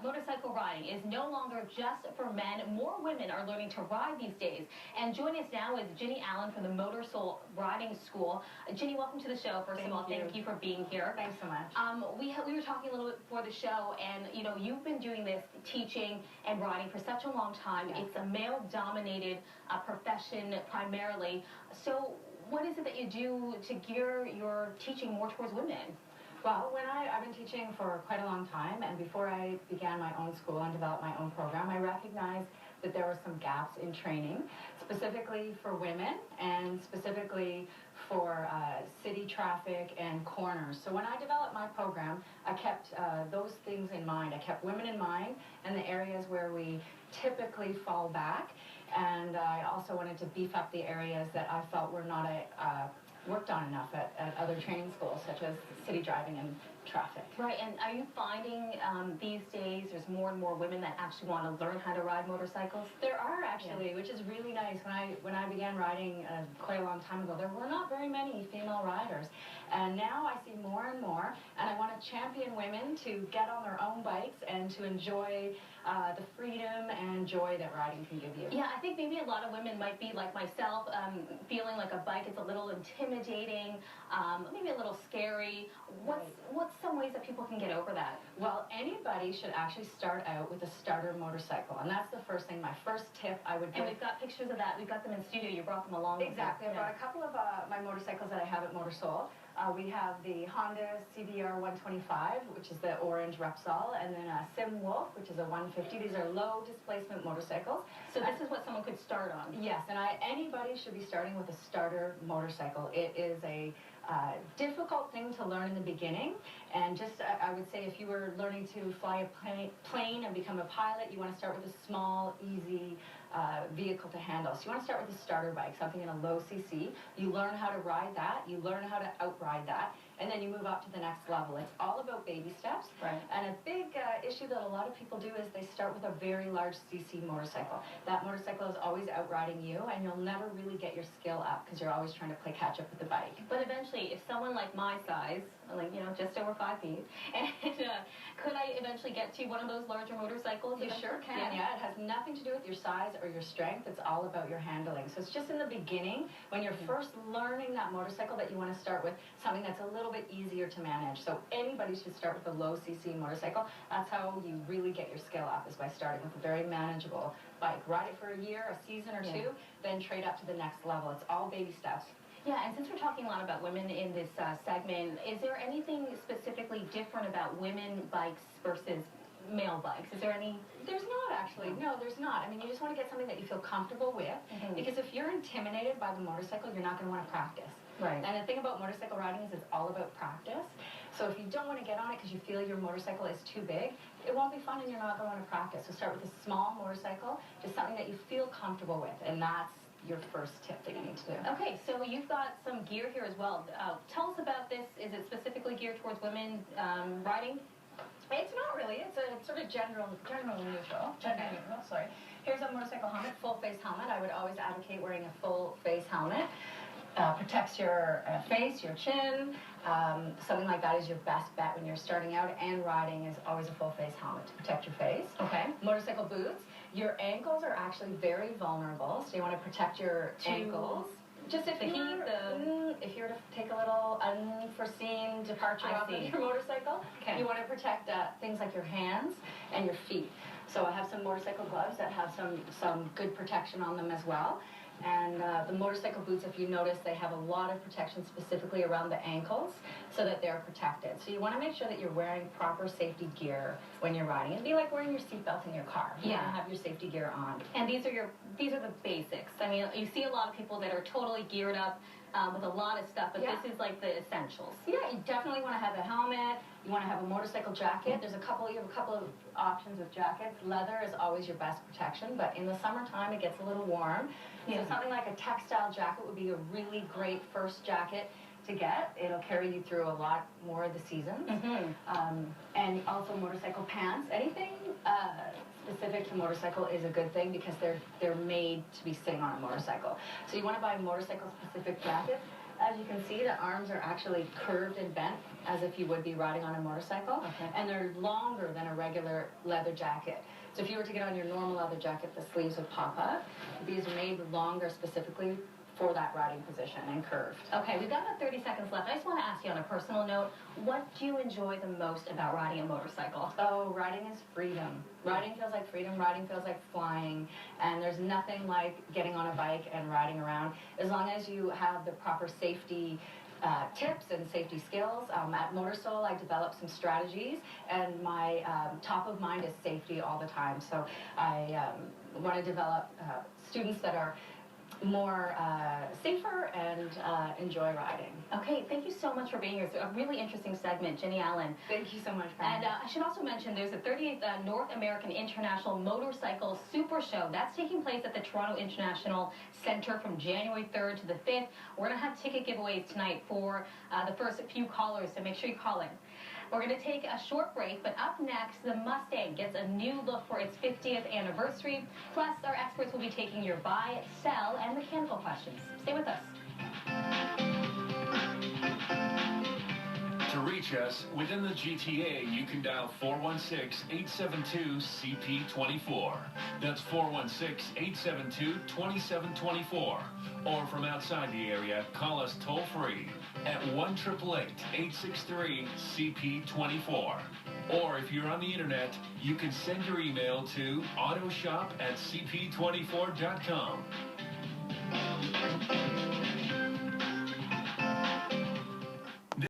motorcycle riding is no longer just for men. More women are learning to ride these days. And joining us now is Ginny Allen from the Motorsoul Riding School. Ginny, welcome to the show. First of all, thank you for being here. Thanks so much. We were talking a little bit before the show, and you've been doing this teaching and riding for such a long time. Yes. It's a male-dominated profession primarily. So what is it that you do to gear your teaching more towards women? Well, I've been teaching for quite a long time, and before I began my own school and developed my own program, I recognized that there were some gaps in training, specifically for women and specifically for city traffic and corners. So when I developed my program, I kept those things in mind. I kept women in mind and the areas where we typically fall back, and I also wanted to beef up the areas that I felt were not worked on enough at other training schools, such as city driving and traffic. Right, and are you finding these days there's more and more women that actually want to learn how to ride motorcycles? There are actually, which is really nice. When I began riding quite a long time ago, there were not very many female riders. And now I see more and more, and I want to champion women to get on their own bikes and to enjoy the freedom and joy that riding can give you. Yeah, I think maybe a lot of women might be like myself, feeling like a bike is a little intimidating, maybe a little scary. What's some ways that people can get over that? Well, anybody should actually start out with a starter motorcycle, and that's the first thing. My first tip I would give. And we've got pictures of that. We've got them in studio. You brought them along. Exactly. I brought a couple of my motorcycles that I have at Motorsoul. We have the Honda CBR 125, which is the orange Repsol, and then a Sim Wolf, which is a 150. These are low displacement motorcycles. So this is what someone could start on. Yes, and anybody should be starting with a starter motorcycle. It is a difficult thing to learn in the beginning, and just I would say if you were learning to fly a plane and become a pilot, you want to start with a small, easy vehicle to handle. So you want to start with a starter bike, something in a low cc. You learn how to ride that, you learn how to outride that, and then you move up to the next level. It's all about baby steps. Right. And a big issue that a lot of people do is they start with a very large cc motorcycle. That motorcycle is always outriding you, and you'll never really get your skill up because you're always trying to play catch up with the bike. But eventually, if someone like my size, like just over 5 feet, and could I eventually get to one of those larger motorcycles? You sure can. Yeah, it has nothing to do with your size or your strength. It's all about your handling. So it's just in the beginning, when you're first learning that motorcycle, that you want to start with something that's a little bit easier to manage. So anybody should start with a low cc motorcycle. That's how you really get your skill up, is by starting with a very manageable bike. Ride it for a year, a season or two, then trade up to the next level. It's all baby steps. Yeah, and since we're talking a lot about women in this segment, is there anything specifically different about women bikes versus male bikes? Is there any? There's not, actually. No, there's not. I mean, you just want to get something that you feel comfortable with, because if you're intimidated by the motorcycle, you're not going to want to practice. Right. And the thing about motorcycle riding is it's all about practice. So if you don't want to get on it because you feel your motorcycle is too big, it won't be fun and you're not going to want to practice. So start with a small motorcycle, just something that you feel comfortable with, and that's your first tip that you need to do. Okay, so you've got some gear here as well. Tell us about this. Is it specifically geared towards women riding? It's not really. It's a sort of general neutral. Sorry. Here's a motorcycle helmet, full face helmet. I would always advocate wearing a full face helmet. Protects your face, your chin. Something like that is your best bet when you're starting out, and riding is always a full face helmet to protect your face. Okay. Motorcycle boots. Your ankles are actually very vulnerable, so you want to protect your ankles. Just if you were to take a little unforeseen departure off of your motorcycle, you want to protect things like your hands and your feet. So I have some motorcycle gloves that have some good protection on them as well. And the motorcycle boots, if you notice, they have a lot of protection specifically around the ankles so that they're protected. So you want to make sure that you're wearing proper safety gear when you're riding. It'd be like wearing your seatbelt in your car. You want to have your safety gear on. And these are the basics. I mean, you see a lot of people that are totally geared up with a lot of stuff, but this is like the essentials. Yeah, you definitely want to have a helmet. You want to have a motorcycle jacket. You have a couple of options with jackets. Leather is always your best protection, but in the summertime it gets a little warm. So something like a textile jacket would be a really great first jacket to get. It'll carry you through a lot more of the seasons. And also motorcycle pants. Anything specific to motorcycle is a good thing, because they're made to be sitting on a motorcycle. So you want to buy motorcycle specific jackets. As you can see, the arms are actually curved and bent as if you would be riding on a motorcycle. Okay. And they're longer than a regular leather jacket. So if you were to get on your normal leather jacket, the sleeves would pop up. These are made longer specifically for that riding position and curved. Okay, we've got about 30 seconds left. I just want to ask you on a personal note, what do you enjoy the most about riding a motorcycle? Oh, riding is freedom. Riding feels like freedom. Riding feels like flying. And there's nothing like getting on a bike and riding around. As long as you have the proper safety tips and safety skills. At Motorsoul, I developed some strategies, and my top of mind is safety all the time. So I want to develop students that are more safer and enjoy riding. Okay, thank you so much for being here. It's a really interesting segment, Ginny Allen. Thank you so much, And I should also mention there's the 38th North American International Motorcycle Super Show. That's taking place at the Toronto International Centre from January 3rd to the 5th. We're going to have ticket giveaways tonight for the first few callers, so make sure you call in. We're going to take a short break, but up next, the Mustang gets a new look for its 50th anniversary. Plus, our experts will be taking your buy, sell, and mechanical questions. Stay with us. To reach us within the GTA, you can dial 416-872-CP24. That's 416-872-2724. Or from outside the area, call us toll-free at 1-888-863-CP24. Or if you're on the internet, you can send your email to autoshop@cp24.com.